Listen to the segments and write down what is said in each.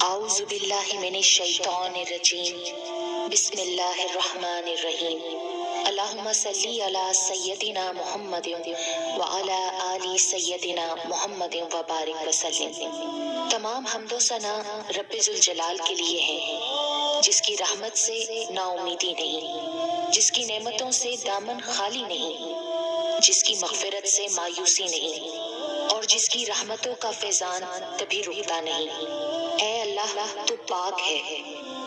اعوذ باللہ من الشیطان الرجیم بسم اللہ الرحمن الرحیم اللہم صلی علی سیدنا محمد وعلی آل سیدنا محمد وبارک وسلم۔ تمام حمد و ثنا رب ذوالجلال کے لیے ہے، جس کی رحمت سے نا امیدی نہیں، جس کی نعمتوں سے دامن خالی نہیں، جس کی مغفرت سے مایوسی نہیں، اور جس کی رحمتوں کا فیضان کبھی رکتا نہیں۔ اے اللہ، تو پاک ہے،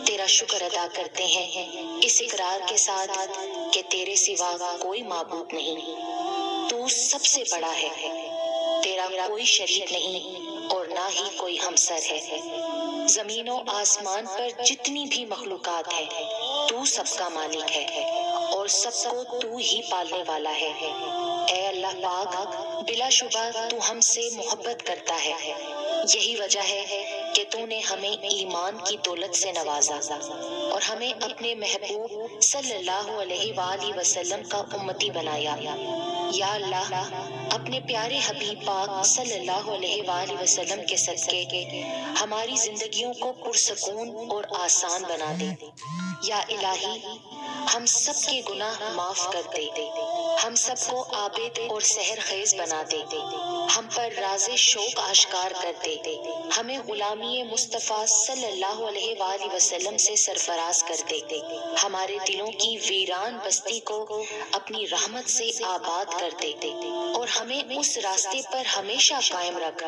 تیرا شکر ادا کرتے ہیں اس اقرار کے ساتھ کہ تیرے سوا کوئی معبود نہیں، تو سب سے بڑا ہے، تیرا کوئی شریک نہیں اور نہ ہی کوئی ہمسر ہے۔ زمین و آسمان پر جتنی بھی مخلوقات ہے تو سب کا مالک ہے اور سب کو تو ہی پالنے والا ہے۔ اے اللہ پاک، بلا شبہ تو ہم سے محبت کرتا ہے، یہی وجہ ہے کہ تو نے ہمیں ایمان کی دولت سے نوازا اور ہمیں اپنے محبوب صلی اللہ علیہ وآلہ وسلم کا امتی بنایا۔ یا اللہ، اپنے پیارے حبیب پاک صلی اللہ علیہ وآلہ وسلم کے صدقے ہماری زندگیوں کو پرسکون اور آسان بنا دے۔ یا الہی، ہم سب کے گناہ معاف کر دے، ہم سب کو عابد اور سحر خیز بنا دے، ہم پر راز شوق آشکار کر دے، ہمیں غلامی مصطفیٰ صلی اللہ علیہ وآلہ وسلم سے سرفراز کر دے، ہمارے دلوں کی ویران بستی کو اپنی رحمت سے آباد کر دے اور ہمیں اس راستے پر ہمیشہ قائم رکھ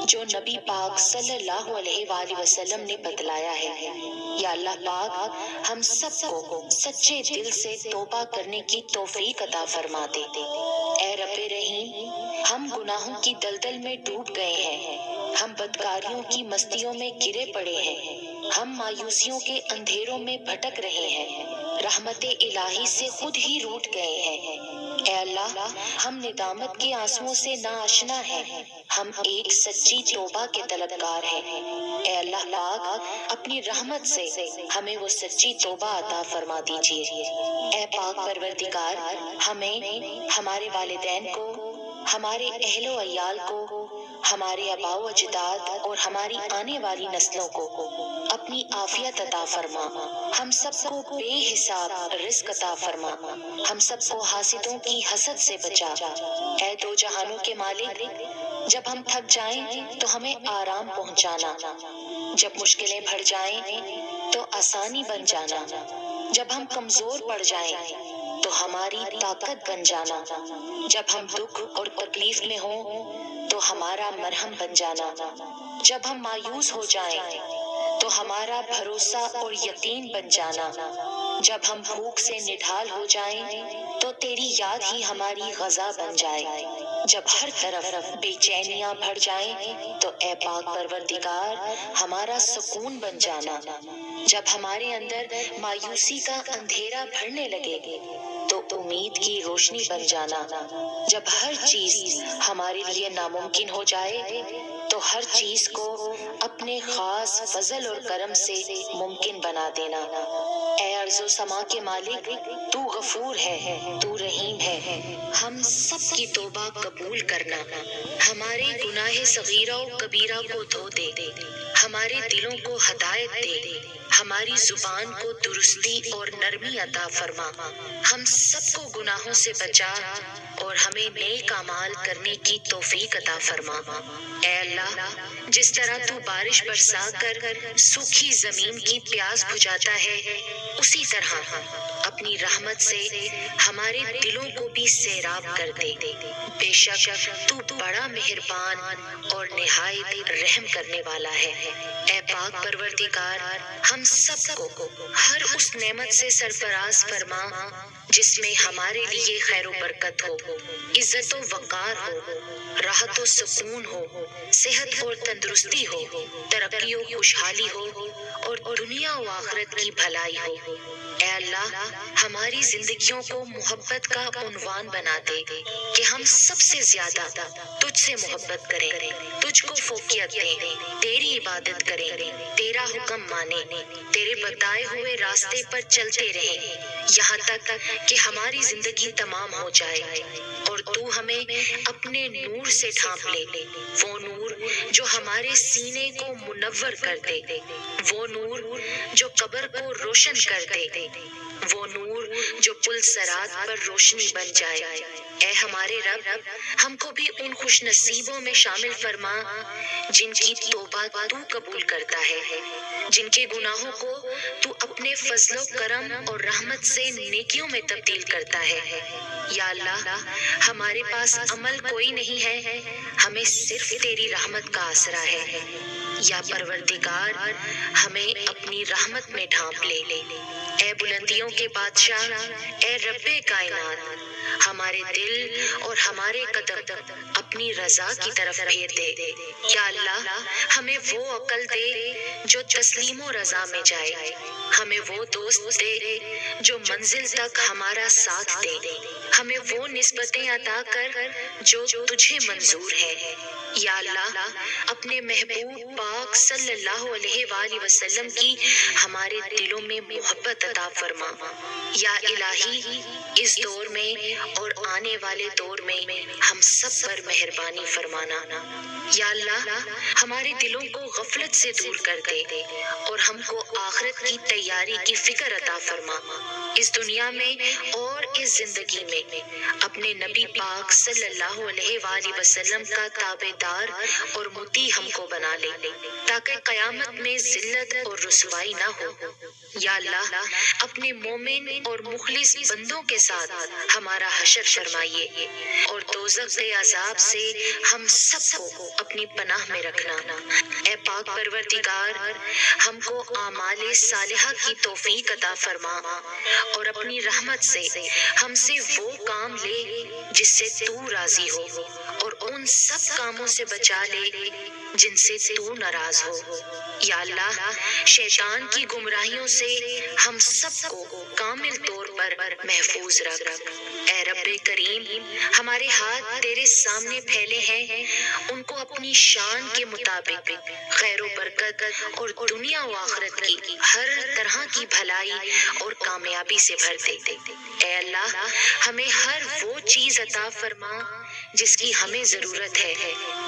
جو نبی پاک صلی اللہ علیہ وآلہ وسلم نے بتلایا ہے۔ یا اللہ پاک، ہم سب کو سچے دل سے توبہ کرنے کی توفیق عطا فرما دے۔ اے رب رحیم، ہم گناہوں کی دلدل میں ڈوب گئے ہیں، ہم بدکاریوں کی مستیوں میں گرے پڑے ہیں، ہم مایوسیوں کے اندھیروں میں بھٹک رہے ہیں، رحمت الہی سے خود ہی روٹھ گئے ہیں۔ اے اللہ، ہم ندامت کے آنسوؤں سے ناآشنا ہیں، ہم ایک سچی توبہ کے طلبگار ہیں۔ اے اللہ پاک، اپنی رحمت سے ہمیں وہ سچی توبہ عطا فرما دیجیے۔ اے پاک پروردگار، ہمیں، ہمارے والدین کو، ہمارے اہل و عیال کو، ہمارے آباء و اجداد اور ہماری آنے والی نسلوں کو اپنی عافیت عطا فرما، ہم سب کو بے حساب رزق عطا فرما، ہم سب کو حاسدوں کی حسد سے بچا۔ اے دو جہانوں کے مالک، جب ہم تھک جائیں تو ہمیں آرام پہنچانا، جب مشکلیں بڑھ جائیں تو آسانی بن جانا، جب ہم کمزور پڑ جائیں تو ہماری طاقت بن جانا، جب ہم دکھ اور تکلیف میں ہوں تو ہمارا مرہم بن جانا، جب ہم مایوس ہو جائیں تو ہمارا بھروسہ اور یقین بن جانا، جب ہم بھوک سے نڈھال ہو جائیں تو تیری یاد ہی ہماری غذا بن جائے، جب ہر طرف بے چینیاں بڑھ جائیں تو اے پاک پروردگار ہمارا سکون بن جانا، جب ہمارے اندر مایوسی کا اندھیرا بھرنے لگے تو امید کی روشنی بن جانا، جب ہر چیز ہمارے لیے ناممکن ہو جائے تو ہر چیز کو اپنے خاص فضل اور کرم سے ممکن بنا دینا۔ اے ارض و سما کے مالک، تو غفور ہے، تو رحیم ہے، ہم سب کی توبہ قبول کرنا، ہمارے گناہ صغیرہ و کبیرہ کو دھو دے، ہمارے دلوں کو ہدایت دے، ہماری زبان کو درستی اور نرمی عطا فرما، ہم سب کو گناہوں سے بچا اور ہمیں نیک اعمال کرنے کی توفیق عطا فرما۔ اے اللہ، جس طرح تو بارش برسا کر سوکھی زمین کی پیاس بجھاتا ہے، اسی طرح اپنی رحمت سے ہمارے دلوں کو بھی سیراب کر دے۔ بے شک تو بڑا مہربان اور نہایت رحم کرنے والا ہے۔ اے پاک پروردگار، ہم سب کو ہر اس نعمت سے سرفراز فرما جس میں ہمارے لیے خیر و برکت ہو، عزت و وقار ہو، راحت و سکون ہو، صحت اور تندرستی ہو، ترقی و خوشحالی ہو اور دنیا و آخرت کی بھلائی ہو۔ اے اللہ، ہماری زندگیوں کو محبت کا عنوان بنا دے کہ ہم سب سے زیادہ تجھ سے محبت کریں، تجھ کو فوقیت دیں، تیری عبادت کریں، تیرا حکم مانیں، تیرے بتائے ہوئے راستے پر چلتے رہیں یہاں تک کہ ہماری زندگی تمام ہو جائے اور تو ہمیں اپنے نور سے ڈھانپ لے، وہ نور جو ہمارے سینے کو منور کر دے، وہ نور جو قبر کو روشن کر دے، وہ نور جو پل صراط پر روشنی بن جائے۔ اے ہمارے رب، ہم کو بھی ان خوش نصیبوں میں شامل فرما جن کی توبہ تو قبول کرتا ہے، جن کے گناہوں کو تو اپنے فضل و کرم اور رحمت سے نیکیوں میں تبدیل کرتا ہے۔ یا اللہ، ہمارے پاس عمل کوئی نہیں ہے، ہمیں صرف تیری رحمت کا آسرا ہے۔ یا پروردگار، ہمیں اپنی رحمت میں ڈھانپ لے۔ اے بلندیوں کے بادشاہ، اے رب کائنات، ہمارے دل اور ہمارے قدم اپنی رضا کی طرف پھیر دے۔ یا اللہ، ہمیں وہ عقل دے جو تسلیم و رضا میں جائے، ہمیں وہ دوست دے جو منزل تک ہمارا ساتھ دے، ہمیں وہ نسبتیں عطا کر جو تجھے منظور ہے۔ یا اللہ، اپنے محبوب پاک صلی اللہ علیہ وآلہ وسلم کی ہمارے دلوں میں محبت عطا فرما۔ یا الہی، اس دور میں اور آنے والے دور میں ہم سب پر مہربانی فرمانا۔ یا اللہ، ہمارے دلوں کو غفلت سے دور کر دے اور ہم کو آخرت کی تیاری کی فکر عطا فرما۔ اس دنیا میں اور اس زندگی میں اپنے نبی پاک صلی اللہ علیہ وآلہ وسلم کا تابع دار اور مطیع ہم کو بنا لے، تاکہ قیامت میں ذلت اور رسوائی نہ ہو۔ یا اللہ، اپنے مومن اور مخلص بندوں کے ساتھ ہمارا حشر فرمائیے اور دوزخ کے عذاب سے ہم سب کو اپنی پناہ میں رکھنا۔ اے پاک پروردگار، ہم کو اعمال صالحہ کی توفیق عطا فرما اور اپنی رحمت سے ہم سے وہ کام لے جس سے تو راضی ہو، اور ان سب کاموں سے بچا لے جن سے تو ناراض ہو۔ یا اللہ، شیطان کی گمراہیوں سے ہم سب کو کامل طور پر محفوظ رکھ۔ اے رب کریم، ہمارے ہاتھ تیرے سامنے پھیلے ہیں، ان کو اپنی شان کے مطابق خیر و برکت اور دنیا و آخرت کی ہر طرح کی بھلائی اور کامیابی سے بھر دے۔ اے اللہ، ہمیں ہر وہ چیز عطا فرما جس کی ہمیں ضرورت ہے۔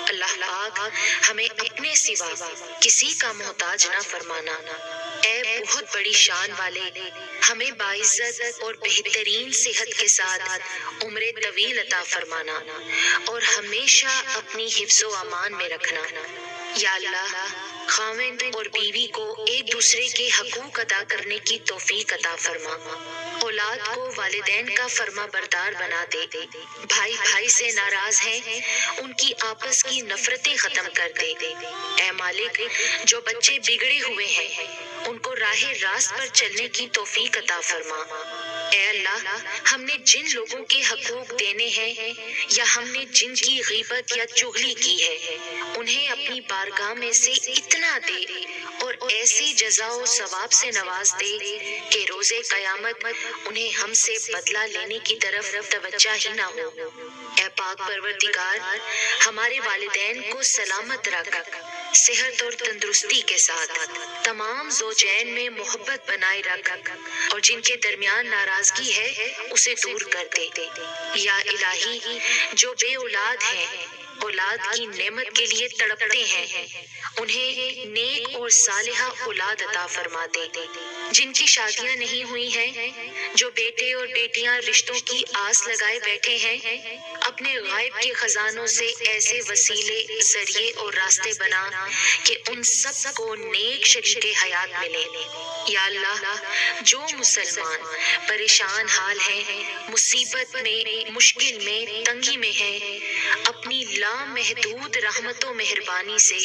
اللہ پاک، ہمیں اپنے سوا کسی کا محتاج نہ فرمانا۔ اے بہت بڑی شان والے، ہمیں باعزت اور بہترین صحت کے ساتھ عمر طویل عطا فرمانا اور ہمیشہ اپنی حفظ و امان میں رکھنا۔ یا اللہ، خاوند اور بیوی کو ایک دوسرے کے حقوق ادا کرنے کی توفیق عطا فرما، اولاد کو والدین کا فرما بردار بنا دے، بھائی بھائی سے ناراض ہیں ان کی آپس کی نفرتیں ختم کر دے۔ اے مالک، جو بچے بگڑے ہوئے ہیں ان کو راہ راست پر چلنے کی توفیق عطا فرما۔ اے اللہ، ہم نے جن لوگوں کے حقوق دینے ہیں یا ہم نے جن کی غیبت یا چغلی کی ہے، انہیں اپنی بارگاہ میں سے اتنا دے اور ایسی جزا و ثواب سے نواز دے کہ روز قیامت انہیں ہم سے بدلہ لینے کی طرف توجہ ہی نہ ہو۔ اے پاک پروردگار، ہمارے والدین کو سلامت رکھ، صحت اور تندرستی کے ساتھ تمام زوجین میں محبت بنائے رکھ، اور جن کے درمیان ناراضگی ہے اسے دور کر دے۔ یا الہی، جو بے اولاد ہیں، اولاد کی نعمت کے لیے تڑپتے ہیں، انہیں نیک اور صالحہ اولاد عطا فرما دے۔ جن کی شادیاں نہیں ہوئی ہیں، جو بیٹے اور بیٹیاں رشتوں کی آس لگائے بیٹھے ہیں، اپنے غائب کے خزانوں سے ایسے وسیلے، ذریعے اور راستے بنا کہ ان سب کو نیک شریک حیات ملے۔ یا اللہ، جو مسلمان پریشان حال ہیں، مصیبت میں، مشکل میں، تنگی میں ہیں، اپنی لامحدود رحمت و مہربانی سے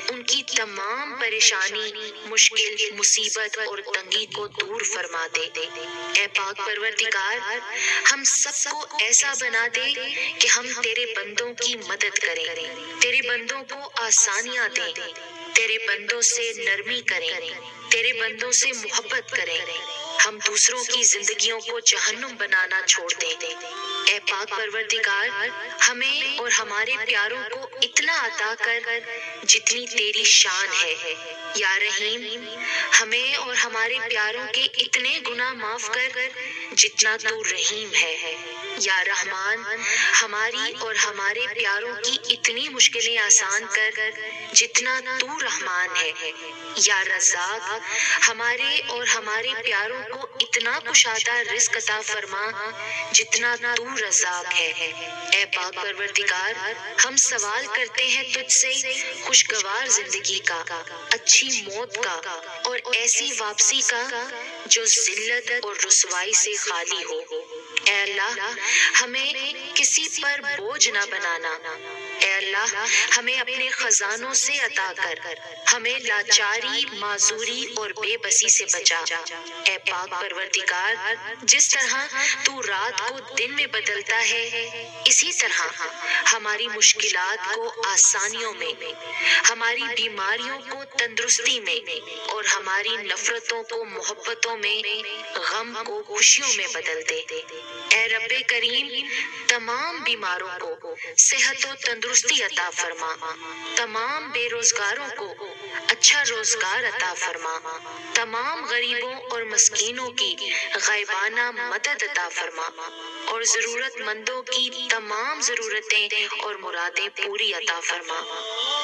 ان کی تمام پریشانی، مشکل، مصیبت اور تنگی کو دور فرما دے۔ اے پاک پروردگار، ہم سب کو ایسا بنا دے کہ ہم تیرے بندوں کی مدد کریں، تیرے بندوں کو آسانیاں دیں، تیرے بندوں سے نرمی کریں، تیرے بندوں سے محبت کریں، ہم دوسروں کی زندگیوں کو جہنم بنانا چھوڑ دیں۔ اے پاک پروردگار، ہمیں اور ہمارے پیاروں کو اتنا عطا کر جتنی تیری شان ہے۔ یا رحیم، ہمیں اور ہمارے پیاروں کے اتنے گناہ معاف کر جتنا تو رحیم ہے۔ یا رحمان، ہماری اور ہمارے پیاروں کی اتنی مشکلیں آسان کر جتنا تو رحمان ہے۔ یا رزاق، ہمارے اور ہمارے پیاروں کو اتنا کشادہ رزق عطا فرما جتنا تو رزاق ہے۔ اے پاک پروردگار، ہم سوال کرتے ہیں تجھ سے خوشگوار زندگی کا، اچھی موت کا اور ایسی واپسی کا جو ذلت اور رسوائی سے خالی ہو۔ اے اللہ، ہمیں کسی پر بوجھ نہ بنانا۔ اے اللہ، ہمیں اپنے خزانوں سے عطا کر، ہمیں لاچاری، معذوری اور بے بسی سے بچا۔ اے پاک پروردگار، جس طرح تو رات کو دن میں بدلتا ہے، اسی طرح ہماری مشکلات کو آسانیوں میں، ہماری بیماریوں کو تندرستی میں اور ہماری نفرتوں کو محبتوں میں، غم کو خوشیوں میں بدل دے۔ اے رب کریم، تمام بیماروں کو صحت و تندرستی عطا فرما، تمام بے روزگاروں کو اچھا روزگار عطا فرما، تمام غریبوں اور مسکینوں کی غائبانہ مدد عطا فرما اور ضرورت مندوں کی تمام ضرورتیں اور مرادیں پوری عطا فرما۔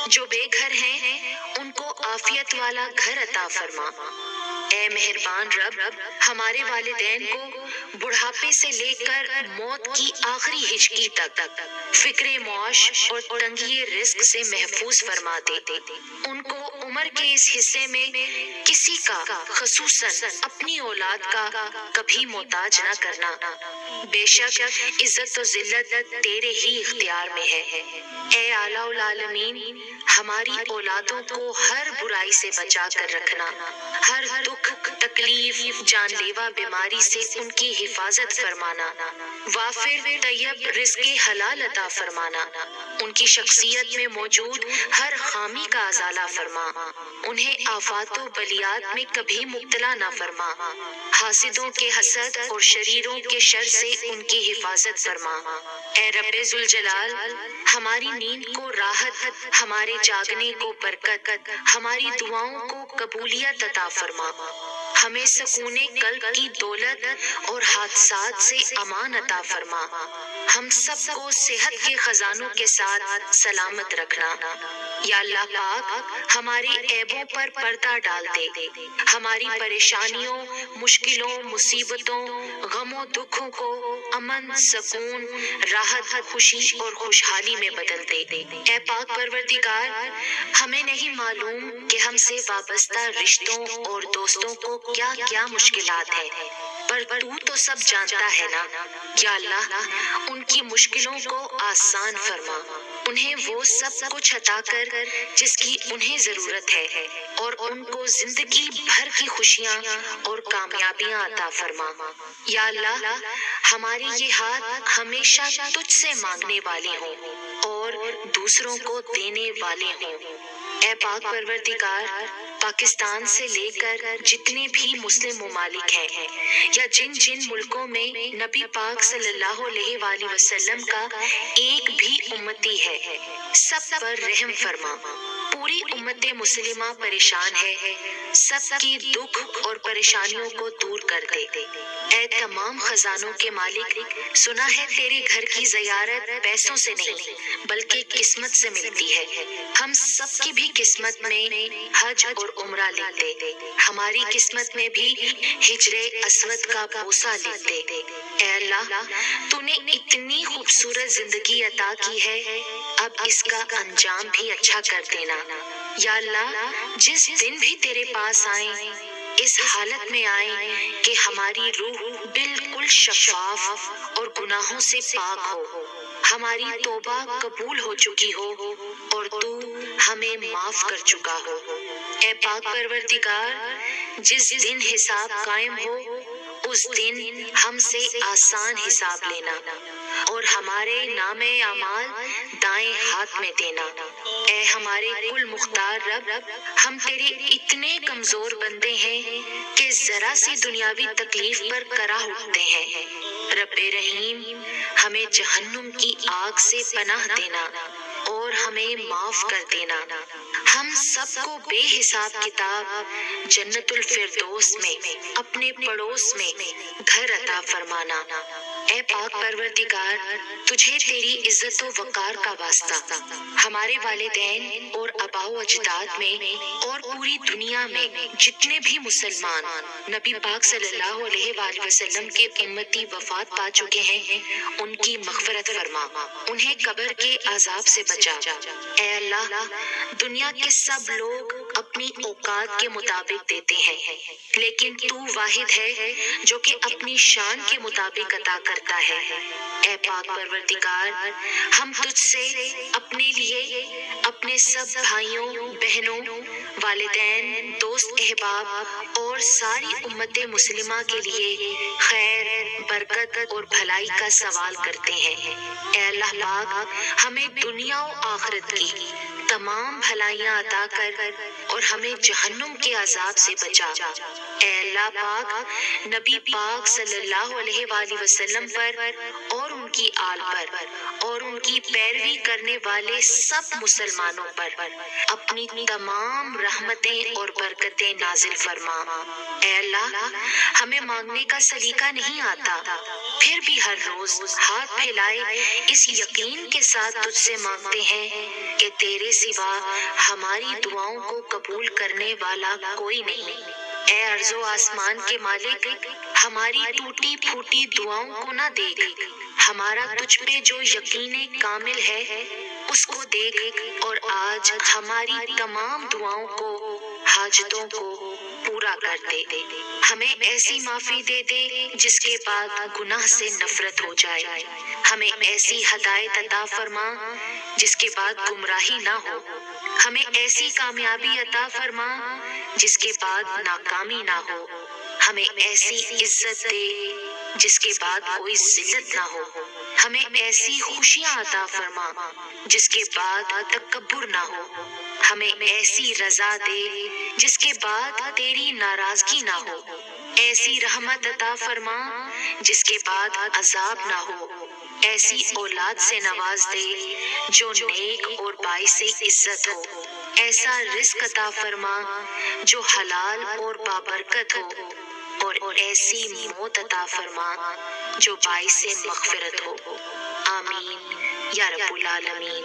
جو بے گھر ہیں ان کو عافیت والا گھر عطا فرما۔ اے مہربان رب، ہمارے والدین کو بڑھاپے سے لے کر موت کی آخری ہچکی تک فکر معاش اور تنگی رزق سے محفوظ فرما دے۔ ان کو عمر کے اس حصے میں کسی کا، خصوصاً اپنی اولاد کا، کبھی محتاج نہ کرنا۔ بے شک عزت و ذلت تیرے ہی اختیار میں ہے۔ اے اعلیٰ العالمین، ہماری اولادوں کو ہر برائی سے بچا کر رکھنا، ہر دکھ، تکلیف، جان لیوا بیماری سے ان کی حفاظت فرمانا، وافر طیب رزق حلال عطا فرمانا، ان کی شخصیت میں موجود ہر خامی کا ازالہ فرما، انہیں آفات و بلیات میں کبھی مبتلا نہ فرما، حاسدوں کے حسد اور شریروں کے شر سے ان کی حفاظت فرما۔ اے رب ذوالجلال، ہماری نیند کو راحت، ہمارے جاگنے کو برکت، ہماری دعاؤں کو قبولیت عطا فرما، ہمیں سکون قلب کی دولت اور حادثات سے امان عطا فرما، ہم سب کو صحت کے خزانوں کے ساتھ سلامت رکھنا۔ یا اللہ پاک، ہمارے عیبوں پر پردہ ڈال دے، ہماری پریشانیوں، مشکلوں، مصیبتوں، غموں، دکھوں کو امن، سکون، راحت، خوشی اور خوشحالی میں بدل دے۔ اے پاک پروردگار، ہمیں نہیں معلوم کہ ہم سے وابستہ رشتوں اور دوستوں کو کیا کیا مشکلات ہیں، پر تو سب جانتا ہے نا۔ یا اللہ، ان کی مشکلوں کو آسان فرما، انہیں وہ سب کچھ عطا کر جس کی انہیں ضرورت ہے، اور ان کو زندگی بھر کی خوشیاں اور کامیابیاں عطا فرما۔ یا اللہ، ہمارے یہ ہاتھ ہمیشہ تجھ سے مانگنے والے ہوں اور دوسروں کو دینے والے ہوں۔ اے پاک پروردگار، پاکستان سے لے کر جتنے بھی مسلم ممالک ہیں یا جن جن ملکوں میں نبی پاک صلی اللہ علیہ وآلہ وسلم کا ایک بھی امتی ہے، سب پر رحم فرما۔ پوری امت مسلمہ پریشان ہے، سب کی دکھ اور پریشانیوں کو دور کر دے۔ اے تمام خزانوں کے مالک، سنا ہے تیرے گھر کی زیارت پیسوں سے نہیں بلکہ قسمت سے ملتی ہے۔ ہم سب کی بھی قسمت میں حج اور عمرہ لکھ دے، ہماری قسمت میں بھی ہجر اسود کا بوسہ لکھ دے۔ اے اللہ، تو نے اتنی خوبصورت زندگی عطا کی ہے، اب اس کا انجام بھی اچھا کر دینا۔ یا اللہ، جس دن بھی تیرے پاس آئیں، اس حالت میں آئیں کہ ہماری روح بالکل شفاف اور گناہوں سے پاک ہو، ہماری توبہ قبول ہو چکی ہو اور تو ہمیں معاف کر چکا ہو۔ اے پاک پروردگار، جس دن حساب قائم ہو اس دن ہم سے آسان حساب لینا اور ہمارے نام اعمال دائیں ہاتھ میں دینا۔ اے ہمارے کل مختار رب، ہم تیرے اتنے کمزور بندے ہیں کہ ذرا سی دنیاوی تکلیف پر کرا اٹھتے ہیں۔ رب رحیم، ہمیں جہنم کی آگ سے پناہ دینا اور ہمیں معاف کر دینا۔ ہم سب کو بے حساب کتاب جنت الفردوس میں اپنے پڑوس میں گھر عطا فرمانا۔ اے پاک پروردگار، تجھے تیری عزت و وقار کا واسطہ ہمارے والدین اور آباء و اجداد میں اور پوری دنیا میں جتنے بھی مسلمان نبی پاک صلی اللہ علیہ وآلہ وسلم کے امتی وفات پا چکے ہیں، ان کی مغفرت فرما، انہیں قبر کے عذاب سے بچا۔ اے اللہ، دنیا کے سب لوگ اپنی اوقات کے مطابق دیتے ہیں، لیکن تو واحد ہے جو کہ اپنی شان کے مطابق عطا کرتا ہے۔ اے پاک پروردگار، ہم تجھ سے اپنے لیے، اپنے سب بھائیوں بہنوں، والدین، دوست احباب اور ساری امت مسلمہ کے لیے خیر، برکت اور بھلائی کا سوال کرتے ہیں۔ اے اللہ پاک، ہمیں دنیا و آخرت کی تمام بھلائیاں عطا کر اور ہمیں جہنم کے عذاب سے بچا۔ اے اللہ پاک، نبی پاک صلی اللہ علیہ وآلہ وسلم پر اور ان کی آل پر اور ان کی پیروی کرنے والے سب مسلمانوں پر اپنی تمام رحمتیں اور برکتیں نازل فرما۔ اے اللہ، ہمیں مانگنے کا سلیقہ نہیں آتا، پھر بھی ہر روز ہاتھ پھیلائے اس یقین کے ساتھ تجھ سے مانگتے ہیں کہ تیرے سوا ہماری دعاؤں کو قبول کرنے والا کوئی نہیں۔ اے ارض و آسمان کے مالک، ہماری ٹوٹی پھوٹی دعاؤں کو نہ دیکھ، ہمارا تجھ پہ جو یقین کامل ہے اس کو دیکھ اور آج ہماری تمام دعاؤں کو، حاجتوں کو پورا کر دے۔ ہمیں ایسی معافی دے دے جس کے بعد گناہ سے نفرت ہو جائے، ہمیں ایسی ہدایت عطا فرما جس کے بعد گمراہی نہ ہو، ہمیں ایسی کامیابی عطا فرما جس کے بعد ناکامی نہ ہو، ہمیں ایسی عزت دے جس کے بعد کوئی ذلت نہ ہو، ہمیں ایسی خوشیاں عطا فرما جس کے بعد تکبر نہ ہو، ہمیں ایسی رضا دے جس کے بعد تیری ناراضگی نہ ہو، ایسی رحمت عطا فرما جس کے بعد عذاب نہ ہو، ایسی اولاد سے نواز دے جو نیک اور باعث عزت ہو، ایسا رزق عطا فرما جو حلال اور بابرکت ہو، اور ایسی موت عطا فرما جو باعث مغفرت ہو۔ آمین یا رب العالمین۔